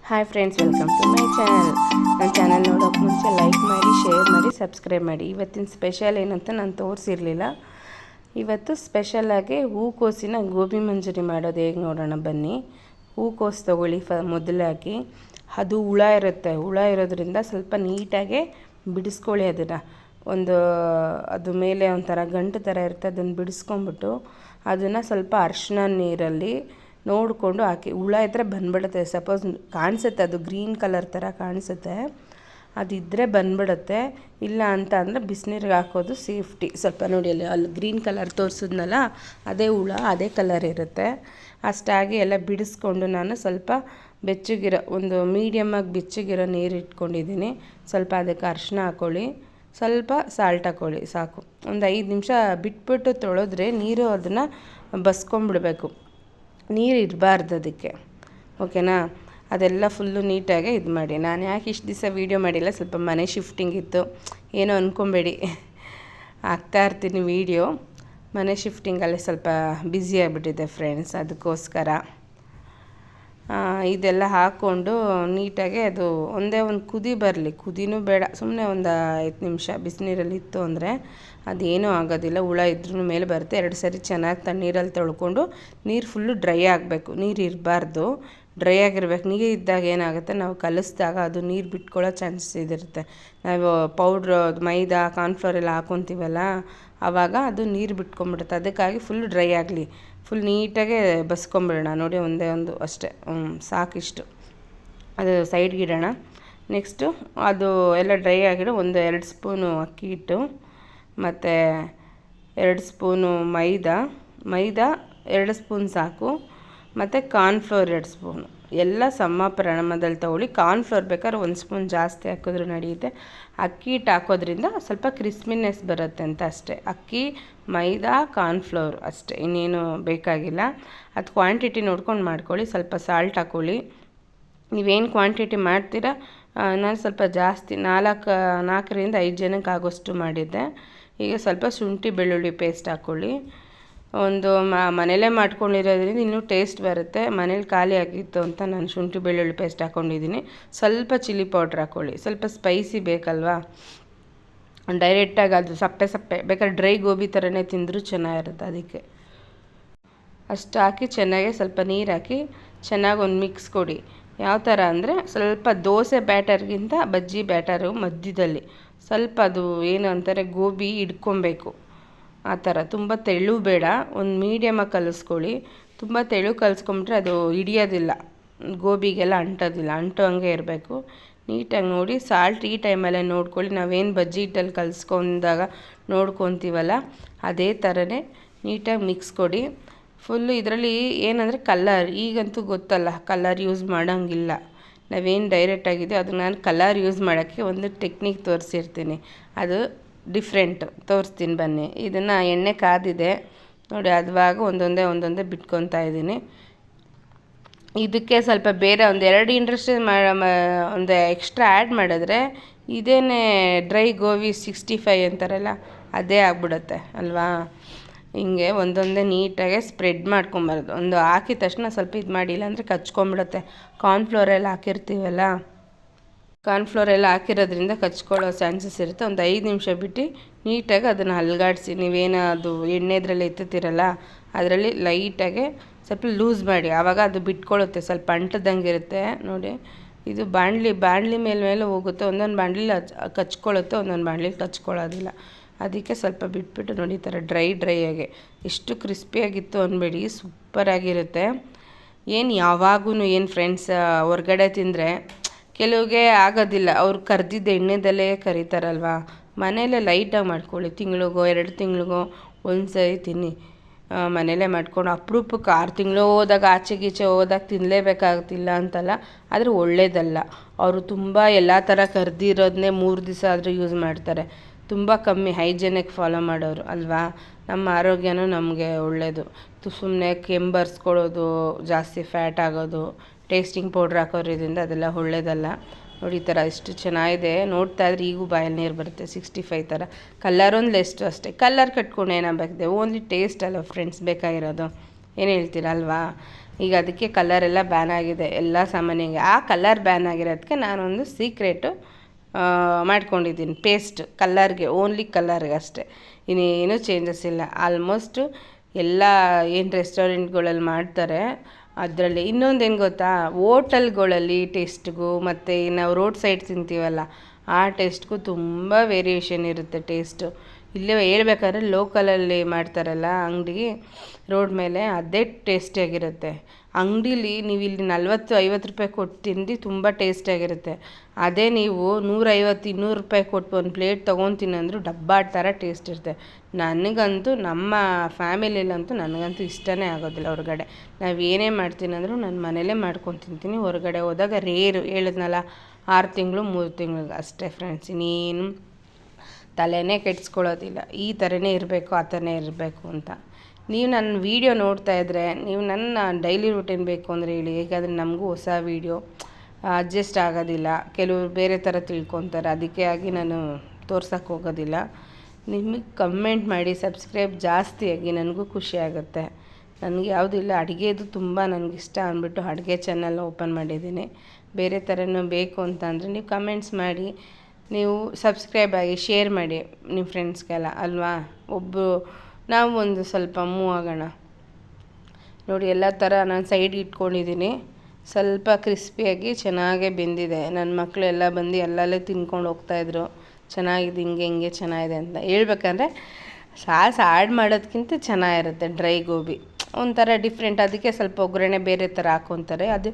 Hi friends, welcome to my channel. ನನ್ನ channel ನೋಡೋಕ್ಕೆ ಮುಂಚೆ ಲೈಕ್ ಮಾಡಿ, ಶೇರ್ ಮಾಡಿ, ಸಬ್ಸ್ಕ್ರೈಬ್ ಮಾಡಿ. ಇವತ್ತಿನ ಸ್ಪೆಷಲ್ ಏನಂತ ನಾನು ತೋರಿಸಿರಲಿಲ್ಲ. ಇವತ್ತು ಸ್ಪೆಷಲಾಗಿ ಹೂಕೋಸಿನ ಗೋಬಿ ಮಂಚೂರಿ ಮಾಡೋದು ಹೇಗೆ ನೋಡೋಣ ಬನ್ನಿ. ಹೂಕೋಸು ತೊಗೊಳ್ಳಿ. ಮೊದಲಾಗಿ ಅದು ಹುಳ ಇರುತ್ತೆ. ಹುಳ ಇರೋದ್ರಿಂದ ಸ್ವಲ್ಪ ನೀಟಾಗೆ ಬಿಡಿಸ್ಕೊಳ್ಳಿ. ಅದನ್ನು ಅದು ಮೇಲೆ ಒಂಥರ ಗಂಟು ಥರ ಇರುತ್ತೆ, ಅದನ್ನು ಬಿಡಿಸ್ಕೊಂಬಿಟ್ಟು ಅದನ್ನು ಸ್ವಲ್ಪ ಅರಿಶಿನ ನೀರಲ್ಲಿ ನೋಡಿಕೊಂಡು ಹಾಕಿ. ಹುಳ ಇದ್ದರೆ ಬಂದ್ಬಿಡುತ್ತೆ. ಸಪೋಸ್ ಕಾಣಿಸುತ್ತೆ, ಅದು ಗ್ರೀನ್ ಕಲರ್ ಥರ ಕಾಣಿಸುತ್ತೆ, ಅದಿದ್ದರೆ ಬಂದ್ಬಿಡುತ್ತೆ. ಇಲ್ಲ ಅಂತ ಅಂದರೆ ಬಿಸಿನೀರಿಗೆ ಹಾಕೋದು ಸೇಫ್ಟಿ. ಸ್ವಲ್ಪ ನೋಡಿ, ಅಲ್ಲಿ ಗ್ರೀನ್ ಕಲರ್ ತೋರಿಸಿದ್ನಲ್ಲ, ಅದೇ ಹುಳ, ಅದೇ ಕಲರ್ ಇರುತ್ತೆ. ಅಷ್ಟಾಗಿ ಎಲ್ಲ ಬಿಡಿಸ್ಕೊಂಡು ನಾನು ಸ್ವಲ್ಪ ಬೆಚ್ಚಗಿರೋ, ಒಂದು ಮೀಡಿಯಮ್ಮಾಗಿ ಬೆಚ್ಚಗಿರೋ ನೀರು ಇಟ್ಕೊಂಡಿದ್ದೀನಿ. ಸ್ವಲ್ಪ ಅದಕ್ಕೆ ಅರಿಶಿನ ಹಾಕ್ಕೊಳ್ಳಿ, ಸ್ವಲ್ಪ ಸಾಲ್ಟ್ ಹಾಕ್ಕೊಳ್ಳಿ, ಸಾಕು. ಒಂದು 5 ನಿಮಿಷ ಬಿಟ್ಬಿಟ್ಟು ತೊಳೆದ್ರೆ ನೀರು ಅದನ್ನು ಬಸ್ಕೊಂಬಿಡ್ಬೇಕು, ನೀರು ಇರಬಾರ್ದು ಅದಕ್ಕೆ. ಓಕೆನಾ? ಅದೆಲ್ಲ ಫುಲ್ಲು ನೀಟಾಗಿ ಇದು ಮಾಡಿ. ನಾನು ಯಾಕೆ ಇಷ್ಟು ದಿವಸ ವೀಡಿಯೋ ಮಾಡಿಲ್ಲ, ಸ್ವಲ್ಪ ಮನೆ ಶಿಫ್ಟಿಂಗ್ ಇತ್ತು, ಏನೋ ಅಂದ್ಕೊಬೇಡಿ, ಹಾಕ್ತಾಯಿರ್ತೀನಿ ವೀಡಿಯೋ. ಮನೆ ಶಿಫ್ಟಿಂಗಲ್ಲಿ ಸ್ವಲ್ಪ ಬ್ಯುಸಿ ಆಗಿಬಿಟ್ಟಿದೆ ಫ್ರೆಂಡ್ಸ್, ಅದಕ್ಕೋಸ್ಕರ. ಇದೆಲ್ಲ ಹಾಕ್ಕೊಂಡು ನೀಟಾಗಿ ಅದು ಒಂದೇ ಒಂದು ಕುದಿ ಬರಲಿ. ಕುದಿನೂ ಬೇಡ, ಸುಮ್ಮನೆ ಒಂದು 5 ನಿಮಿಷ ಬಿಸಿನೀರಲ್ಲಿ ಇತ್ತು ಅಂದರೆ ಅದೇನೂ ಆಗೋದಿಲ್ಲ. ಹುಳ ಇದ್ರೂ ಮೇಲೆ ಬರುತ್ತೆ. 2 ಸರಿ ಚೆನ್ನಾಗಿ ತಣ್ಣೀರಲ್ಲಿ ತೊಳ್ಕೊಂಡು, ನೀರು ಫುಲ್ಲು ಡ್ರೈ ಆಗಬೇಕು, ನೀರು ಇರಬಾರ್ದು, ಡ್ರೈ ಆಗಿರ್ಬೇಕು. ನೀರು ಇದ್ದಾಗ ಏನಾಗುತ್ತೆ, ನಾವು ಕಲಿಸಿದಾಗ ಅದು ನೀರು ಬಿಟ್ಕೊಳ್ಳೋ ಚಾನ್ಸಸ್ ಇದಿರುತ್ತೆ. ನಾವು ಪೌಡ್ರು, ಮೈದಾ, ಕಾರ್ನ್ಫ್ಲೋರ್ ಎಲ್ಲ ಹಾಕ್ಕೊತೀವಲ್ಲ, ಆವಾಗ ಅದು ನೀರು ಬಿಟ್ಕೊಂಡ್ಬಿಡುತ್ತೆ. ಅದಕ್ಕಾಗಿ ಫುಲ್ ಡ್ರೈ ಆಗಲಿ, ಫುಲ್ ನೀಟಾಗೆ ಬಸ್ಕೊಂಬಿಡೋಣ. ನೋಡಿ, ಒಂದೇ ಒಂದು ಅಷ್ಟೇ, ಸಾಕಿಷ್ಟು. ಅದು ಸೈಡ್ಗೆ ಇಡೋಣ. ನೆಕ್ಸ್ಟು ಅದು ಎಲ್ಲ ಡ್ರೈ ಆಗಿರೋ ಒಂದು 2 ಸ್ಪೂನು ಅಕ್ಕಿ ಹಿಟ್ಟು, ಮತ್ತು 2 ಸ್ಪೂನು ಮೈದಾ 2 ಸ್ಪೂನ್ ಸಾಕು, ಮತ್ತು ಕಾರ್ನ್ಫ್ಲೋರ್ 2 ಸ್ಪೂನು. ಎಲ್ಲ ಸಮ ಪ್ರಮಾಣದಲ್ಲಿ ತೊಗೊಳ್ಳಿ. ಕಾರ್ನ್ಫ್ಲೋರ್ ಬೇಕಾದ್ರೆ 1 ಸ್ಪೂನ್ ಜಾಸ್ತಿ ಹಾಕಿದ್ರೂ ನಡೆಯುತ್ತೆ. ಅಕ್ಕಿ ಹಿಟ್ಟು ಹಾಕೋದ್ರಿಂದ ಸ್ವಲ್ಪ ಕ್ರಿಸ್ಪಿನೆಸ್ ಬರುತ್ತೆ ಅಂತ ಅಷ್ಟೇ. ಅಕ್ಕಿ, ಮೈದಾ, ಕಾರ್ನ್ಫ್ಲೋರ್ ಅಷ್ಟೇ, ಇನ್ನೇನು ಬೇಕಾಗಿಲ್ಲ. ಅದು ಕ್ವಾಂಟಿಟಿ ನೋಡ್ಕೊಂಡು ಮಾಡ್ಕೊಳ್ಳಿ. ಸ್ವಲ್ಪ ಸಾಲ್ಟ್ ಹಾಕ್ಕೊಳ್ಳಿ. ನೀವೇನು ಕ್ವಾಂಟಿಟಿ ಮಾಡ್ತೀರಾ, ನಾನು ಸ್ವಲ್ಪ ಜಾಸ್ತಿ 4ರಿಂದ 5 ಜನಕ್ಕೆ ಆಗೋಷ್ಟು ಮಾಡಿದ್ದೆ. ಈಗ ಸ್ವಲ್ಪ ಶುಂಠಿ ಬೆಳ್ಳುಳ್ಳಿ ಪೇಸ್ಟ್ ಹಾಕ್ಕೊಳ್ಳಿ. ಒಂದು ಮನೇಲೇ ಮಾಡ್ಕೊಂಡಿರೋದ್ರಿಂದ ಇನ್ನೂ ಟೇಸ್ಟ್ ಬರುತ್ತೆ. ಮನೇಲಿ ಖಾಲಿ ಆಗಿತ್ತು ಅಂತ ನಾನು ಶುಂಠಿ ಬೆಳ್ಳುಳ್ಳಿ ಪೇಸ್ಟ್ ಹಾಕ್ಕೊಂಡಿದ್ದೀನಿ. ಸ್ವಲ್ಪ ಚಿಲ್ಲಿ ಪೌಡ್ರ್ ಹಾಕ್ಕೊಳ್ಳಿ, ಸ್ವಲ್ಪ ಸ್ಪೈಸಿ ಬೇಕಲ್ವಾ. ಡೈರೆಕ್ಟಾಗಿ ಅದು ಸಪ್ಪೆ ಬೇಕಾದ್ರೆ ಡ್ರೈ ಗೋಬಿ ಥರನೇ ತಿಂದರೂ ಚೆನ್ನಾಗಿರುತ್ತೆ. ಅದಕ್ಕೆ ಅಷ್ಟು ಹಾಕಿ ಚೆನ್ನಾಗಿ ಸ್ವಲ್ಪ ನೀರು ಹಾಕಿ ಚೆನ್ನಾಗಿ ಒಂದು ಮಿಕ್ಸ್ ಕೊಡಿ. ಯಾವ ಥರ ಅಂದರೆ, ಸ್ವಲ್ಪ ದೋಸೆ ಬ್ಯಾಟರ್ಗಿಂತ ಬಜ್ಜಿ ಬ್ಯಾಟರು ಮಧ್ಯದಲ್ಲಿ ಸ್ವಲ್ಪ ಅದು ಏನು ಅಂತಾರೆ ಗೋಬಿ ಹಿಡ್ಕೊಬೇಕು, ಆ ಥರ. ತುಂಬ ತೆಳು ಬೇಡ, ಒಂದು ಮೀಡಿಯಮಾಗಿ ಕಲಿಸ್ಕೊಳ್ಳಿ. ತುಂಬ ತೆಳು ಕಲಿಸ್ಕೊಂಬಿಟ್ರೆ ಅದು ಹಿಡಿಯೋದಿಲ್ಲ, ಗೋಬಿಗೆಲ್ಲ ಅಂಟೋದಿಲ್ಲ, ಅಂಟೋ ಹಂಗೆ ಇರಬೇಕು. ನೀಟಾಗಿ ನೋಡಿ. ಸಾಲ್ಟ್ ಈ ಟೈಮಲ್ಲೇ ನೋಡ್ಕೊಳ್ಳಿ. ನಾವೇನು ಬಜ್ಜಿ ಹಿಟ್ಟಲ್ಲಿ ಕಲಿಸ್ಕೊಂಡಾಗ ನೋಡ್ಕೊತೀವಲ್ಲ, ಅದೇ ಥರನೇ ನೀಟಾಗಿ ಮಿಕ್ಸ್ ಕೊಡಿ. ಫುಲ್ಲು ಇದರಲ್ಲಿ ಏನಂದರೆ ಕಲರ್, ಈಗಂತೂ ಗೊತ್ತಲ್ಲ, ಕಲರ್ ಯೂಸ್ ಮಾಡೋಂಗಿಲ್ಲ. ನಾವೇನು ಡೈರೆಕ್ಟಾಗಿದೆ ಅದು ನಾನು ಕಲರ್ ಯೂಸ್ ಮಾಡೋಕ್ಕೆ ಒಂದು ಟೆಕ್ನಿಕ್ ತೋರಿಸಿರ್ತೀನಿ, ಅದು ಡಿಫ್ರೆಂಟ್ ತೋರಿಸ್ತೀನಿ ಬನ್ನಿ. ಇದನ್ನು ಎಣ್ಣೆ ಕಾದಿದೆ ನೋಡಿ, ಅದುವಾಗ ಒಂದೊಂದೇ ಬಿಟ್ಕೊತಾ ಇದ್ದೀನಿ. ಇದಕ್ಕೆ ಸ್ವಲ್ಪ ಬೇರೆ ಒಂದು 2 ಇಂಟ್ರೆಸ್ಟ್ ಒಂದು ಎಕ್ಸ್ಟ್ರಾ ಆ್ಯಡ್ ಮಾಡಿದ್ರೆ ಇದೇನೇ ಡ್ರೈ ಗೋಬಿ 65 ಅಂತಾರಲ್ಲ, ಅದೇ ಆಗ್ಬಿಡುತ್ತೆ ಅಲ್ವಾ. ಹಿಂಗೆ ಒಂದೊಂದೇ ನೀಟಾಗೆ ಸ್ಪ್ರೆಡ್ ಮಾಡ್ಕೊಂಬಾರ್ದು. ಒಂದು ಹಾಕಿದ ತಕ್ಷಣ ಸ್ವಲ್ಪ ಇದು ಮಾಡಿಲ್ಲ ಅಂದರೆ ಕಚ್ಕೊಂಬಿಡುತ್ತೆ. ಕಾರ್ನ್ಫ್ಲೋರೆಲ್ಲ ಹಾಕಿರ್ತೀವಲ್ಲ, ಕಾರ್ನ್ಫ್ಲೋರ್ ಎಲ್ಲ ಹಾಕಿರೋದ್ರಿಂದ ಕಚ್ಕೊಳ್ಳೋ ಚಾನ್ಸಸ್ ಇರುತ್ತೆ. ಒಂದು 5 ನಿಮಿಷ ಬಿಟ್ಟು ನೀಟಾಗಿ ಅದನ್ನು ಅಲುಗಾಡಿಸಿ. ನೀವೇನು ಅದು ಎಣ್ಣೆದ್ರಲ್ಲಿ ಎತ್ತುತ್ತೀರಲ್ಲ, ಅದರಲ್ಲಿ ಲೈಟಾಗೆ ಸ್ವಲ್ಪ ಲೂಸ್ ಮಾಡಿ, ಆವಾಗ ಅದು ಬಿಟ್ಕೊಳ್ಳುತ್ತೆ, ಸ್ವಲ್ಪ ಅಂಟದಂಗೆ ಇರುತ್ತೆ. ನೋಡಿ, ಇದು ಬಾಣಲಿ ಮೇಲೆ ಹೋಗುತ್ತೆ. ಒಂದೊಂದು ಬಾಣಲಿಲಿ ಕಚ್ಕೊಳ್ಳುತ್ತೆ, ಒಂದೊಂದು ಬಾಣಲಿಲಿ ಕಚ್ಕೊಳ್ಳೋದಿಲ್ಲ. ಅದಕ್ಕೆ ಸ್ವಲ್ಪ ಬಿಟ್ಬಿಟ್ಟು ನೋಡಿ, ಈ ಥರ ಡ್ರೈಯಾಗಿ. ಎಷ್ಟು ಕ್ರಿಸ್ಪಿಯಾಗಿತ್ತು ಅನ್ಬೇಡಿ, ಸೂಪರಾಗಿರುತ್ತೆ. ಯಾವಾಗೂ ಫ್ರೆಂಡ್ಸ್ ಹೊರ್ಗಡೆ ತಿಂದರೆ ಕೆಲವ್ಗೆ ಆಗೋದಿಲ್ಲ, ಅವ್ರು ಕರ್ದಿದ್ದು ಎಣ್ಣೆದಲ್ಲೇ ಕರಿತಾರಲ್ವ. ಮನೇಲೇ ಲೈಟಾಗಿ ಮಾಡ್ಕೊಳ್ಳಿ. ತಿಂಗಳಿಗೋ 2 ತಿಂಗಳಿಗೋ ಒಂದು ಸರಿ ತಿನ್ನಿ. ಮನೇಲೇ ಮಾಡ್ಕೊಂಡು ಅಪರೂಪಕ್ಕೆ 6 ತಿಂಗಳು ಹೋದಾಗ, ಆಚೆ ಹೋದಾಗ ತಿನ್ನಲೇಬೇಕಾಗ್ತಿಲ್ಲ ಅಂತಲ್ಲ, ಆದರೆ ಒಳ್ಳೇದಲ್ಲ. ಅವರು ತುಂಬ ಎಲ್ಲ ಥರ ಕರ್ದಿರೋದನ್ನೇ 3 ದಿವಸ ಆದರೂ ಯೂಸ್ ಮಾಡ್ತಾರೆ. ತುಂಬ ಕಮ್ಮಿ ಹೈಜೆನಿಕ್ ಫಾಲೋ ಮಾಡೋರು ಅಲ್ವಾ. ನಮ್ಮ ಆರೋಗ್ಯನೂ ನಮಗೆ ಒಳ್ಳೆಯದು. ಸುಮ್ಮನೆ ಕೆಂಬರ್ಸ್ಕೊಳ್ಳೋದು, ಜಾಸ್ತಿ ಫ್ಯಾಟ್ ಆಗೋದು, ಟೇಸ್ಟಿಂಗ್ ಪೌಡ್ರ್ ಹಾಕೋದ್ರಿಂದ ಅದೆಲ್ಲ ಒಳ್ಳೇದಲ್ಲ. ನೋಡಿ, ಈ ಥರ ಎಷ್ಟು ಚೆನ್ನಾಗಿದೆ. ನೋಡ್ತಾ ಇದ್ರೆ ಈಗೂ ಬಾಯಲ್ಲಿ ನೀರು ಬರುತ್ತೆ. 65 ಥರ ಕಲ್ಲರೊಂದು ಲೆಸ್ಟು ಅಷ್ಟೇ. ಕಲ್ಲರ್ ಕಟ್ಕೊಂಡು ಏನಾಗಬೇಕಿದೆ, ಓನ್ಲಿ ಟೇಸ್ಟ್ ಅಲ್ಲ ಫ್ರೆಂಡ್ಸ್ ಬೇಕಾಗಿರೋದು. ಏನು ಹೇಳ್ತೀರಾ ಅಲ್ವಾ. ಈಗ ಅದಕ್ಕೆ ಕಲರೆಲ್ಲ ಬ್ಯಾನ್ ಆಗಿದೆ ಎಲ್ಲ ಸಾಮಾನ್ಯಂಗೆ. ಆ ಕಲರ್ ಬ್ಯಾನ್ ಆಗಿರೋದಕ್ಕೆ ನಾನೊಂದು ಸೀಕ್ರೆಟು ಮಾಡ್ಕೊಂಡಿದ್ದೀನಿ. ಪೇಸ್ಟ್ ಕಲ್ಲರ್ಗೆ, ಓನ್ಲಿ ಕಲ್ಲರ್ಗೆ ಅಷ್ಟೇ, ಇನ್ನೇನು ಚೇಂಜಸ್ ಇಲ್ಲ. ಆಲ್ಮೋಸ್ಟು ಎಲ್ಲ ಏನು ರೆಸ್ಟೋರೆಂಟ್ಗಳಲ್ಲಿ ಮಾಡ್ತಾರೆ ಅದರಲ್ಲಿ. ಇನ್ನೊಂದು ಏನು ಗೊತ್ತಾ, ಹೋಟೆಲ್ಗಳಲ್ಲಿ ಟೇಸ್ಟ್ಗೂ ಮತ್ತು ನಾವು ರೋಡ್ ಸೈಡ್ ತಿಂತೀವಲ್ಲ ಆ ಟೇಸ್ಟ್ಗೂ ತುಂಬ ವೇರಿಯೇಷನ್ ಇರುತ್ತೆ ಟೇಸ್ಟು. ಇಲ್ಲೇ ಹೇಳ್ಬೇಕಾದ್ರೆ ಲೋಕಲಲ್ಲಿ ಮಾಡ್ತಾರಲ್ಲ ಅಂಗಡಿ ರೋಡ್ ಮೇಲೆ, ಅದೇ ಟೇಸ್ಟಿಯಾಗಿರುತ್ತೆ. ಅಂಗಡೀಲಿ ನೀವು ಇಲ್ಲಿ 40-50 ರೂಪಾಯಿ ಕೊಟ್ಟು ತಿಂದು ತುಂಬ ಟೇಸ್ಟಿಯಾಗಿರುತ್ತೆ. ಅದೇ ನೀವು 150-200 ರೂಪಾಯಿ ಕೊಟ್ಟು ಒಂದು ಪ್ಲೇಟ್ ತೊಗೊತೀನಿ ಅಂದರೂ ಡಬ್ಬ ಥರ ಟೇಸ್ಟ್ ಇರುತ್ತೆ. ನನಗಂತೂ ನಮ್ಮ ಫ್ಯಾಮಿಲಿಲಂತೂ ನನಗಂತೂ ಇಷ್ಟನೇ ಆಗೋದಿಲ್ಲ ಹೊರಗಡೆ. ನಾವು ಏನೇ ಮಾಡ್ತೀನಿ ಅಂದರೂ ನಾನು ಮನೇಲೇ ಮಾಡ್ಕೊಂಡು ತಿಂತೀನಿ. ಹೊರಗಡೆ ಹೋದಾಗ ರೇರು, ಹೇಳಿದ್ನಲ್ಲ 6 ತಿಂಗಳು 3 ತಿಂಗಳಿಗೆ ಅಷ್ಟೇ ಫ್ರೆಂಡ್ಸ್. ಇನ್ನೇನು ತಲೆನೇ ಕೆಡಿಸ್ಕೊಳ್ಳೋದಿಲ್ಲ. ಈ ಥರನೇ ಇರಬೇಕು, ಆ ಥರನೇ ಇರಬೇಕು ಅಂತ. ನೀವು ನನ್ನ ವೀಡಿಯೋ ನೋಡ್ತಾ ಇದ್ದರೆ, ನೀವು ನನ್ನ ಡೈಲಿ ರೂಟೀನ್ ಬೇಕು ಅಂದರೆ ಹೇಳಿ. ಹೇಗಾದರೆ ನಮಗೂ ಹೊಸ ವೀಡಿಯೋ ಅಡ್ಜಸ್ಟ್ ಆಗೋದಿಲ್ಲ, ಕೆಲವರು ಬೇರೆ ಥರ ತಿಳ್ಕೊತಾರೆ. ಅದಕ್ಕೆ ಆಗಿ ನಾನು ತೋರ್ಸೋಕ್ಕೆ ಹೋಗೋದಿಲ್ಲ. ನಿಮಗೆ ಕಮೆಂಟ್ ಮಾಡಿ ಸಬ್ಸ್ಕ್ರೈಬ್ ಜಾಸ್ತಿ ಆಗಿ ನನಗೂ ಖುಷಿ ಆಗುತ್ತೆ. ನನಗೆ ಯಾವುದಿಲ್ಲ, ಅಡುಗೆದು ತುಂಬ ನನಗಿಷ್ಟ ಅಂದ್ಬಿಟ್ಟು ಅಡುಗೆ ಚಾನಲ್ನ ಓಪನ್ ಮಾಡಿದ್ದೀನಿ. ಬೇರೆ ಥರನೂ ಬೇಕು ಅಂತ ಅಂದರೆ ನೀವು ಕಮೆಂಟ್ಸ್ ಮಾಡಿ, ನೀವು ಸಬ್ಸ್ಕ್ರೈಬ್ ಆಗಿ ಶೇರ್ ಮಾಡಿ ನಿಮ್ಮ ಫ್ರೆಂಡ್ಸ್ಗೆಲ್ಲ ಅಲ್ವಾ. ನಾವು ಒಂದು ಸ್ವಲ್ಪ ಮೂವ್ ಆಗೋಣ. ನೋಡಿ ಎಲ್ಲ ಥರ ನಾನು ಸೈಡ್ ಇಟ್ಕೊಂಡಿದ್ದೀನಿ. ಸ್ವಲ್ಪ ಕ್ರಿಸ್ಪಿಯಾಗಿ ಚೆನ್ನಾಗೇ ಬೆಂದಿದೆ. ನನ್ನ ಮಕ್ಕಳೆಲ್ಲ ಬಂದು ಎಲ್ಲಲ್ಲೇ ತಿನ್ಕೊಂಡು ಹೋಗ್ತಾಯಿದ್ರು, ಚೆನ್ನಾಗಿದೆ ಹಿಂಗೆ ಚೆನ್ನಾಗಿದೆ ಅಂತ. ಹೇಳ್ಬೇಕಂದ್ರೆ ಸಾಸ್ ಆ್ಯಡ್ ಮಾಡೋದಕ್ಕಿಂತ ಚೆನ್ನಾಗಿರುತ್ತೆ ಡ್ರೈ ಗೋಬಿ, ಒಂಥರ ಡಿಫ್ರೆಂಟ್. ಅದಕ್ಕೆ ಸ್ವಲ್ಪ ಒಗ್ಗರಣೆ ಬೇರೆ ಥರ ಹಾಕ್ಕೊತಾರೆ. ಅದು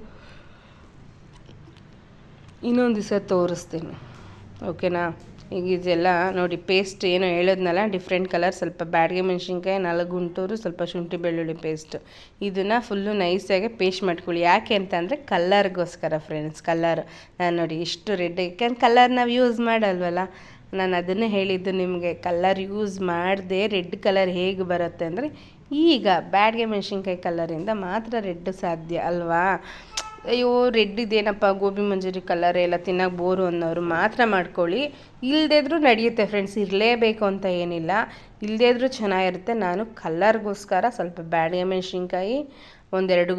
ಇನ್ನೊಂದು ದಿವಸ ತೋರಿಸ್ತೀನಿ, ಓಕೆನಾ. ಈಗ ಇದೆಲ್ಲ ನೋಡಿ ಪೇಸ್ಟ್ ಏನೋ ಹೇಳಿದ್ನಲ್ಲ, ಡಿಫ್ರೆಂಟ್ ಕಲರ್, ಸ್ವಲ್ಪ ಬ್ಯಾಡಗೆ ಮೆಣಸಿನ್ಕಾಯಿ, 4 ಗುಂಟೂರು, ಸ್ವಲ್ಪ ಶುಂಠಿ ಬೆಳ್ಳುಳ್ಳಿ ಪೇಸ್ಟ್. ಇದನ್ನು ಫುಲ್ಲು ನೈಸಾಗಿ ಪೇಸ್ಟ್ ಮಾಡ್ಕೊಳ್ಳಿ. ಯಾಕೆ ಅಂತಂದರೆ ಕಲ್ಲರ್ಗೋಸ್ಕರ ಫ್ರೆಂಡ್ಸ್. ಕಲ್ಲರ್ ನಾನು ನೋಡಿ ಇಷ್ಟು ರೆಡ್, ಯಾಕೆಂದ್ರೆ ಕಲ್ಲರ್ ನಾವು ಯೂಸ್ ಮಾಡಲ್ವಲ್ಲ. ನಾನು ಅದನ್ನೇ ಹೇಳಿದ್ದು ನಿಮಗೆ, ಕಲ್ಲರ್ ಯೂಸ್ ಮಾಡದೆ ರೆಡ್ ಕಲರ್ ಹೇಗೆ ಬರುತ್ತೆ ಅಂದರೆ, ಈಗ ಬ್ಯಾಡಗೆ ಮೆಣಸಿನ್ಕಾಯಿ ಕಲ್ಲರಿಂದ ಮಾತ್ರ ರೆಡ್ ಸಾಧ್ಯ ಅಲ್ವಾ. ಅಯ್ಯೋ ರೆಡ್ ಇದೇನಪ್ಪ ಗೋಬಿ ಮಂಚೂರಿ ಕಲರ್ ಎಲ್ಲ ತಿನ್ನೋಕೆ ಬೋರು ಅನ್ನೋರು ಮಾತ್ರ ಮಾಡ್ಕೊಳ್ಳಿ. ಇಲ್ಲದಿದ್ರೂ ನಡೆಯುತ್ತೆ ಫ್ರೆಂಡ್ಸ್, ಇರಲೇಬೇಕು ಅಂತ ಏನಿಲ್ಲ, ಇಲ್ಲದಿದ್ರೂ ಚೆನ್ನಾಗಿರುತ್ತೆ. ನಾನು ಕಲ್ಲರ್ಗೋಸ್ಕರ ಸ್ವಲ್ಪ ಬ್ಯಾಡಗೆ ಮೆಣಸಿನ್ಕಾಯಿ, 1-2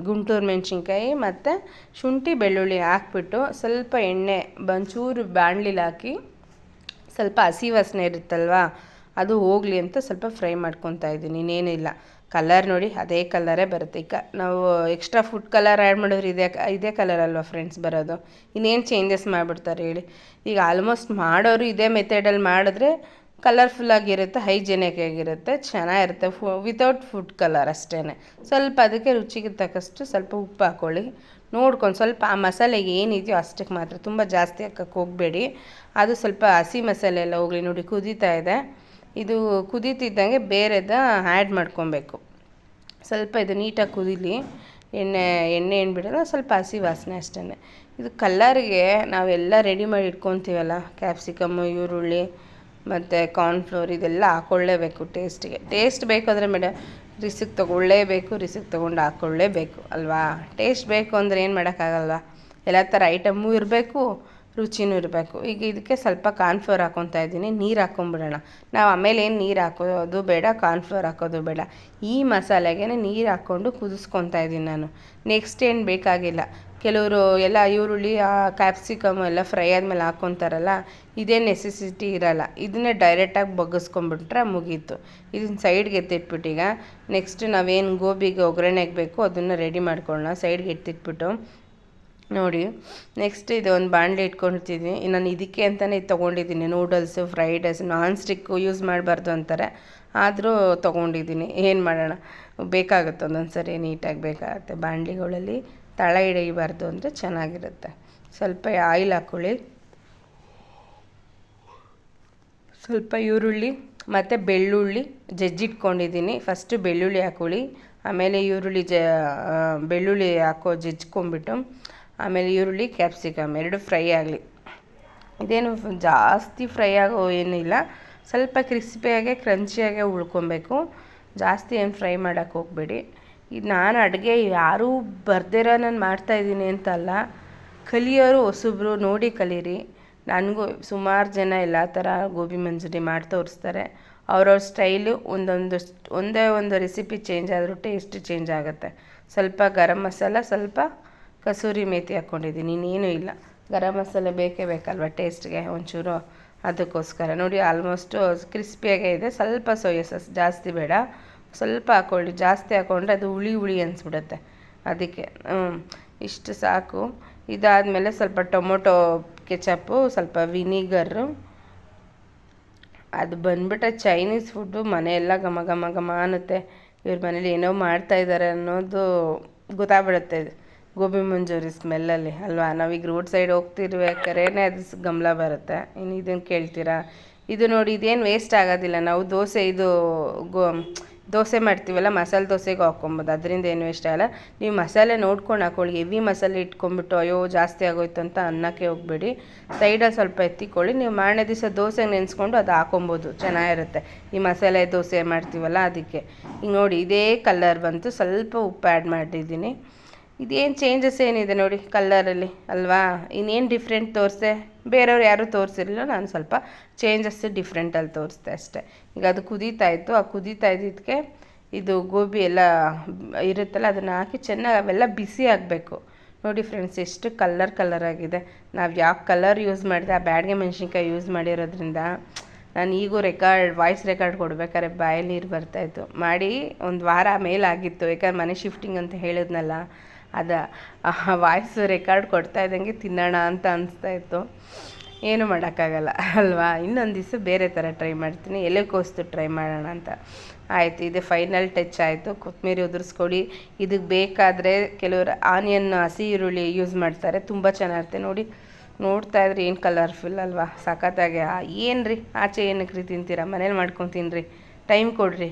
ಗುಂಟೂರು ಮೆಣಸಿನ್ಕಾಯಿ ಮತ್ತು ಶುಂಠಿ ಬೆಳ್ಳುಳ್ಳಿ ಹಾಕ್ಬಿಟ್ಟು ಸ್ವಲ್ಪ ಎಣ್ಣೆ ಒಂಚೂರು ಬಾಣಲಿಲಿ ಹಾಕಿ, ಸ್ವಲ್ಪ ಹಸಿ ವಾಸನೆ ಇರುತ್ತಲ್ವ ಅದು ಹೋಗಲಿ ಅಂತ ಸ್ವಲ್ಪ ಫ್ರೈ ಮಾಡ್ಕೊತಾ ಇದ್ದೀನಿ. ಇನ್ನೇನಿಲ್ಲ, ಕಲರ್ ನೋಡಿ ಅದೇ ಕಲರೇ ಬರುತ್ತೆ. ಈಗ ನಾವು ಎಕ್ಸ್ಟ್ರಾ ಫುಡ್ ಕಲರ್ ಆ್ಯಡ್ ಮಾಡಿದ್ರೆ ಇದೇ ಕಲರ್ ಅಲ್ವಾ ಫ್ರೆಂಡ್ಸ್ ಬರೋದು. ಇನ್ನೇನು ಚೇಂಜಸ್ ಮಾಡಿಬಿಡ್ತಾರೆ ಹೇಳಿ. ಈಗ ಆಲ್ಮೋಸ್ಟ್ ಮಾಡೋರು ಇದೇ ಮೆಥಡಲ್ಲಿ ಮಾಡಿದ್ರೆ ಕಲರ್ಫುಲ್ಲಾಗಿರುತ್ತೆ, ಹೈಜೆನಿಕ್ ಆಗಿರುತ್ತೆ, ಚೆನ್ನಾಗಿರುತ್ತೆ. ವಿತೌಟ್ ಫುಡ್ ಕಲರ್ ಅಷ್ಟೇ. ಸ್ವಲ್ಪ ಅದಕ್ಕೆ ರುಚಿಗೆ ತಕ್ಕಷ್ಟು ಸ್ವಲ್ಪ ಉಪ್ಪು ಹಾಕ್ಕೊಳ್ಳಿ, ನೋಡ್ಕೊಂಡು ಸ್ವಲ್ಪ ಆ ಮಸಾಲೆಗೆ ಏನಿದೆಯೋ ಅಷ್ಟಕ್ಕೆ ಮಾತ್ರ, ತುಂಬ ಜಾಸ್ತಿ ಹಾಕಕ್ಕೆ ಹೋಗಬೇಡಿ. ಅದು ಸ್ವಲ್ಪ ಹಸಿ ಮಸಾಲೆ ಎಲ್ಲ ಹೋಗಲಿ. ನೋಡಿ ಕುದೀತಾ ಇದೆ, ಇದು ಕುದೀತಿದ್ದಂಗೆ ಬೇರೆದ ಆ್ಯಡ್ ಮಾಡ್ಕೊಬೇಕು. ಸ್ವಲ್ಪ ಇದು ನೀಟಾಗಿ ಕುದೀಲಿ, ಎಣ್ಣೆ ಏನು ಬಿಡೋಲ್ಲ, ಸ್ವಲ್ಪ ಹಸಿ ವಾಸನೆ ಅಷ್ಟೇ. ಇದು ಕಲ್ಲರಿಗೆ ನಾವೆಲ್ಲ ರೆಡಿ ಮಾಡಿ ಇಟ್ಕೊತೀವಲ್ಲ, ಕ್ಯಾಪ್ಸಿಕಮ್ಮು, ಈರುಳ್ಳಿ ಮತ್ತು ಕಾರ್ನ್ಫ್ಲೋರ್ ಇದೆಲ್ಲ ಹಾಕ್ಕೊಳ್ಳೇಬೇಕು ಟೇಸ್ಟಿಗೆ. ಟೇಸ್ಟ್ ಬೇಕಾದರೆ ಮೇಡಮ್ ರಿಸಿಕ್ ತೊಗೊಳ್ಳೇಬೇಕು, ರಿಸಿಕ್ ತೊಗೊಂಡು ಹಾಕ್ಕೊಳ್ಳೇಬೇಕು ಅಲ್ವಾ. ಟೇಸ್ಟ್ ಬೇಕು ಅಂದರೆ ಏನು ಮಾಡೋಕ್ಕಾಗಲ್ವ, ಎಲ್ಲ ಥರ ಐಟಮ್ಮು ಇರಬೇಕು, ರುಚಿನೂ ಇರಬೇಕು. ಈಗ ಇದಕ್ಕೆ ಸ್ವಲ್ಪ ಕಾರ್ನ್ಫ್ಲೋರ್ ಹಾಕ್ಕೊತಾ ಇದ್ದೀನಿ. ನೀರು ಹಾಕ್ಕೊಂಬಿಡೋಣ. ನಾವು ಆಮೇಲೆ ಏನು ನೀರು ಹಾಕೋದು ಬೇಡ, ಕಾರ್ನ್ಫ್ಲೋರ್ ಹಾಕೋದು ಬೇಡ. ಈ ಮಸಾಲೆಗೆ ನೀರು ಹಾಕ್ಕೊಂಡು ಕುದಿಸ್ಕೊತಾ ಇದ್ದೀನಿ ನಾನು. ನೆಕ್ಸ್ಟ್ ಏನು ಬೇಕಾಗಿಲ್ಲ. ಕೆಲವರು ಎಲ್ಲ ಈರುಳ್ಳಿ ಕ್ಯಾಪ್ಸಿಕಮ್ ಎಲ್ಲ ಫ್ರೈ ಆದಮೇಲೆ ಹಾಕ್ಕೊತಾರಲ್ಲ, ಇದೇ ನೆಸೆಸಿಟಿ ಇರೋಲ್ಲ. ಇದನ್ನೇ ಡೈರೆಕ್ಟಾಗಿ ಬಗ್ಗಿಸ್ಕೊಂಬಿಟ್ರೆ ಮುಗೀತು. ಇದನ್ನ ಸೈಡ್ಗೆ ಎತ್ತಿಟ್ಬಿಟ್ಟು ಈಗ ನೆಕ್ಸ್ಟ್ ನಾವೇನು ಗೋಬಿಗೆ ಒಗ್ಗರಣೆಗೆ ಬೇಕು ಅದನ್ನು ರೆಡಿ ಮಾಡ್ಕೊಳ್ಳೋಣ. ಸೈಡ್ಗೆ ಎತ್ತಿಟ್ಬಿಟ್ಟು ನೋಡಿ ನೆಕ್ಸ್ಟ್ ಇದು ಒಂದು ಬಾಣಲೆ ಇಟ್ಕೊಳ್ತಿದ್ದೀನಿ. ನಾನು ಇದಕ್ಕೆ ಅಂತಲೇ ಇದು ತೊಗೊಂಡಿದ್ದೀನಿ. ನೂಡಲ್ಸು, ಫ್ರೈಡ್ ರೈಸ್, ನಾನ್ ಸ್ಟಿಕ್ಕು ಯೂಸ್ ಮಾಡಬಾರ್ದು ಅಂತಾರೆ, ಆದರೂ ತೊಗೊಂಡಿದ್ದೀನಿ. ಏನು ಮಾಡೋಣ, ಬೇಕಾಗುತ್ತೆ ಒಂದೊಂದು ಸರಿ, ನೀಟಾಗಿ ಬೇಕಾಗುತ್ತೆ. ಬಾಣಲಿಗಳಲ್ಲಿ ತಳ ಹಿಡಿಯಬಾರ್ದು ಅಂದರೆ ಚೆನ್ನಾಗಿರುತ್ತೆ. ಸ್ವಲ್ಪ ಆಯಿಲ್ ಹಾಕ್ಕೊಳ್ಳಿ, ಸ್ವಲ್ಪ ಈರುಳ್ಳಿ ಮತ್ತು ಬೆಳ್ಳುಳ್ಳಿ ಜಜ್ಜಿಟ್ಕೊಂಡಿದ್ದೀನಿ. ಫಸ್ಟು ಬೆಳ್ಳುಳ್ಳಿ ಹಾಕ್ಕೊಳ್ಳಿ, ಆಮೇಲೆ ಈರುಳ್ಳಿ ಬೆಳ್ಳುಳ್ಳಿ ಜಜ್ಜಿಕೊಂಡ್ಬಿಟ್ಟು ಆಮೇಲೆ ಈರುಳ್ಳಿ ಕ್ಯಾಪ್ಸಿಕಮ್ 2 ಫ್ರೈ ಆಗಲಿ. ಇದೇನು ಜಾಸ್ತಿ ಫ್ರೈ ಆಗೋ ಏನಿಲ್ಲ, ಸ್ವಲ್ಪ ಕ್ರಿಸ್ಪಿಯಾಗೆ ಕ್ರಂಚಿಯಾಗೆ ಉಳ್ಕೊಬೇಕು. ಜಾಸ್ತಿ ಏನು ಫ್ರೈ ಮಾಡೋಕ್ಕೆ ಹೋಗಬೇಡಿ. ಇದು ನಾನು ಅಡುಗೆ ಯಾರೂ ಬರ್ದಿರೋ ನಾನು ಮಾಡ್ತಾಯಿದ್ದೀನಿ ಅಂತಲ್ಲ, ಕಲಿಯೋರು ಹೊಸಬ್ರು ನೋಡಿ ಕಲೀರಿ. ನನಗೂ ಸುಮಾರು ಜನ ಎಲ್ಲ ಥರ ಗೋಬಿ ಮಂಚೂರಿ ಮಾಡಿ ತೋರಿಸ್ತಾರೆ. ಅವ್ರವ್ರ ಸ್ಟೈಲು ಒಂದೇ ಒಂದು ರೆಸಿಪಿ ಚೇಂಜ್ ಆದರೂ ಟೇಸ್ಟ್ ಚೇಂಜ್ ಆಗುತ್ತೆ. ಸ್ವಲ್ಪ ಗರಂ ಮಸಾಲ, ಸ್ವಲ್ಪ ಕಸೂರಿ ಮೇಥಿ ಹಾಕ್ಕೊಂಡಿದ್ದೀನಿ, ಇನ್ನೇನೂ ಇಲ್ಲ. ಗರಂ ಮಸಾಲೆ ಬೇಕೇ ಬೇಕಲ್ವ ಟೇಸ್ಟ್ಗೆ ಒಂಚೂರು, ಅದಕ್ಕೋಸ್ಕರ. ನೋಡಿ ಆಲ್ಮೋಸ್ಟು ಕ್ರಿಸ್ಪಿಯಾಗೇ ಇದೆ. ಸ್ವಲ್ಪ ಸೋಯಾ ಸಾಸ್, ಜಾಸ್ತಿ ಬೇಡ, ಸ್ವಲ್ಪ ಹಾಕ್ಕೊಳ್ಳಿ. ಜಾಸ್ತಿ ಹಾಕ್ಕೊಂಡ್ರೆ ಅದು ಹುಳಿ ಹುಳಿ ಅನಿಸ್ಬಿಡುತ್ತೆ, ಅದಕ್ಕೆ ಇಷ್ಟು ಸಾಕು. ಇದಾದಮೇಲೆ ಸ್ವಲ್ಪ ಟೊಮೊಟೊ ಕೆಚಪ್ಪು, ಸ್ವಲ್ಪ ವಿನಿಗರು. ಅದು ಬಂದ್ಬಿಟ್ಟೆ ಚೈನೀಸ್ ಫುಡ್ಡು, ಮನೆಯೆಲ್ಲ ಘಮ ಘಮ ಘಮ ಅನ್ನುತ್ತೆ. ಇವ್ರ ಮನೇಲಿ ಏನೋ ಮಾಡ್ತಾಯಿದ್ದಾರೆ ಅನ್ನೋದು ಗೊತ್ತಾಗ್ಬಿಡುತ್ತೆ ಗೋಬಿ ಮಂಚೂರಿ ಸ್ಮೆಲ್ಲಲ್ಲಿ ಅಲ್ವಾ. ನಾವೀಗ ರೋಡ್ ಸೈಡ್ ಹೋಗ್ತಿರ್ಬೇಕಾದ್ರೆ ಅದು ಗಮಲ ಬರುತ್ತೆ, ಇನ್ನು ಇದನ್ನು ಕೇಳ್ತೀರಾ. ಇದು ನೋಡಿ, ಇದೇನು ವೇಸ್ಟ್ ಆಗೋದಿಲ್ಲ. ನಾವು ದೋಸೆ ಮಾಡ್ತೀವಲ್ಲ, ಮಸಾಲೆ ದೋಸೆಗೆ ಹಾಕ್ಕೊಬೋದು, ಅದರಿಂದ ಏನು ವೇಸ್ಟ್ ಆಗಲ್ಲ. ನೀವು ಮಸಾಲೆ ನೋಡ್ಕೊಂಡು ಹಾಕ್ಕೊಳ್ಳಿ. ಹೆವಿ ಮಸಾಲೆ ಇಟ್ಕೊಂಡ್ಬಿಟ್ಟು ಅಯ್ಯೋ ಜಾಸ್ತಿ ಆಗೋಯ್ತು ಅಂತ ಅನ್ನೋಕ್ಕೆ ಹೋಗಬೇಡಿ. ಸೈಡಲ್ಲಿ ಸ್ವಲ್ಪ ಎತ್ತಿಕೊಳ್ಳಿ. ನೀವು ಮಾರನೇ ದಿವಸ ದೋಸೆಗೆ ನೆನೆಸ್ಕೊಂಡು ಅದು ಹಾಕೊಬೋದು, ಚೆನ್ನಾಗಿರುತ್ತೆ. ಈ ಮಸಾಲೆ ದೋಸೆ ಮಾಡ್ತೀವಲ್ಲ ಅದಕ್ಕೆ. ಈಗ ನೋಡಿ ಇದೇ ಕಲರ್ ಬಂತು, ಸ್ವಲ್ಪ ಉಪ್ಪು ಆ್ಯಡ್ ಮಾಡಿದ್ದೀನಿ. ಇದೇನು ಚೇಂಜಸ್ ಏನಿದೆ ನೋಡಿ ಕಲ್ಲರಲ್ಲಿ ಅಲ್ವಾ. ಇನ್ನೇನು ಡಿಫ್ರೆಂಟ್ ತೋರಿಸ್ದೆ, ಬೇರೆಯವ್ರು ಯಾರೂ ತೋರಿಸಿರಲಿಲ್ಲ, ನಾನು ಸ್ವಲ್ಪ ಚೇಂಜಸ್ ಡಿಫ್ರೆಂಟಲ್ಲಿ ತೋರಿಸ್ದೆ ಅಷ್ಟೇ. ಈಗ ಅದು ಕುದೀತಾಯಿತ್ತು. ಆ ಕುದೀತಾ ಇದ್ದಿದ್ದಕ್ಕೆ ಇದು ಗೋಬಿ ಎಲ್ಲ ಇರುತ್ತಲ್ಲ ಅದನ್ನು ಹಾಕಿ ಚೆನ್ನಾಗಿ ಅವೆಲ್ಲ ಬಿಸಿ ಆಗಬೇಕು. ನೋಡಿ ಫ್ರೆಂಡ್ಸ್, ಎಷ್ಟು ಕಲರ್ ಆಗಿದೆ. ನಾವು ಯಾವ ಕಲರ್ ಯೂಸ್ ಮಾಡಿದೆ, ಆ ಬ್ಯಾಡಗೆ ಮೆಣಸಿನ್ಕಾಯಿ ಯೂಸ್ ಮಾಡಿರೋದ್ರಿಂದ ನಾನು ಈಗೂ ವಾಯ್ಸ್ ರೆಕಾರ್ಡ್ ಕೊಡ್ಬೇಕಾದ್ರೆ ಬಾಯಲ್ಲಿ ನೀರು ಬರ್ತಾಯಿತ್ತು. ಮಾಡಿ ಒಂದು ವಾರ ಮೇಲಾಗಿತ್ತು, ಯಾಕಂದ್ರೆ ಮನೆ ಶಿಫ್ಟಿಂಗ್ ಅಂತ ಹೇಳಿದ್ನಲ್ಲ, ವಾಯ್ಸ್ ರೆಕಾರ್ಡ್ ಕೊಡ್ತಾ ಇದ್ದಂಗೆ ತಿನ್ನೋಣ ಅಂತ ಅನಿಸ್ತಾಯಿತ್ತು. ಏನು ಮಾಡೋಕ್ಕಾಗಲ್ಲ ಅಲ್ವಾ. ಇನ್ನೊಂದು ದಿವಸ ಬೇರೆ ಥರ ಟ್ರೈ ಮಾಡ್ತೀನಿ, ಎಲೆಕೋಸು ಟ್ರೈ ಮಾಡೋಣ ಅಂತ. ಆಯಿತು, ಇದು ಫೈನಲ್ ಟಚ್ ಆಯಿತು. ಕೊತ್ತಂಬರಿ ಉದುರಿಸ್ಕೊಡಿ. ಇದಕ್ಕೆ ಬೇಕಾದರೆ ಕೆಲವರು ಆನಿಯನ್, ಹಸಿ ಈರುಳ್ಳಿ ಯೂಸ್ ಮಾಡ್ತಾರೆ, ತುಂಬ ಚೆನ್ನಾಗಿರುತ್ತೆ. ನೋಡಿ, ನೋಡ್ತಾ ಇದ್ರೆ ಏನು ಕಲರ್ಫುಲ್ ಅಲ್ವಾ, ಸಖತ್ತಾಗೆ. ಏನು ರೀ, ಆಚೆ ಏನಕ್ಕೆ ರೀ ತಿಂತೀರಾ, ಮನೇಲಿ ಮಾಡ್ಕೊಂಡು ತಿನ್ನಿರಿ, ಟೈಮ್ ಕೊಡಿರಿ.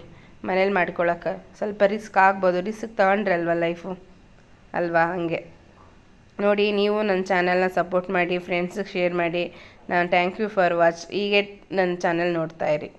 ಮನೇಲಿ ಮಾಡ್ಕೊಳಕ್ಕೆ ಸ್ವಲ್ಪ ರಿಸ್ಕ್ ಆಗ್ಬೋದು, ರಿಸ್ಕ್ ತಗೊಂಡ್ರೆ ಅಲ್ವಾ ಲೈಫು ಅಲ್ವಾ. ಹಂಗೆ ನೋಡಿ, ನೀವು ನನ್ನ ಚಾನಲ್ನ ಸಪೋರ್ಟ್ ಮಾಡಿ, ಫ್ರೆಂಡ್ಸಿಗೆ ಶೇರ್ ಮಾಡಿ. ನಾನು ಥ್ಯಾಂಕ್ ಯು ಫಾರ್ ವಾಚ್. ಹೀಗೆ ನನ್ನ ಚಾನಲ್ ನೋಡ್ತಾಯಿರಿ.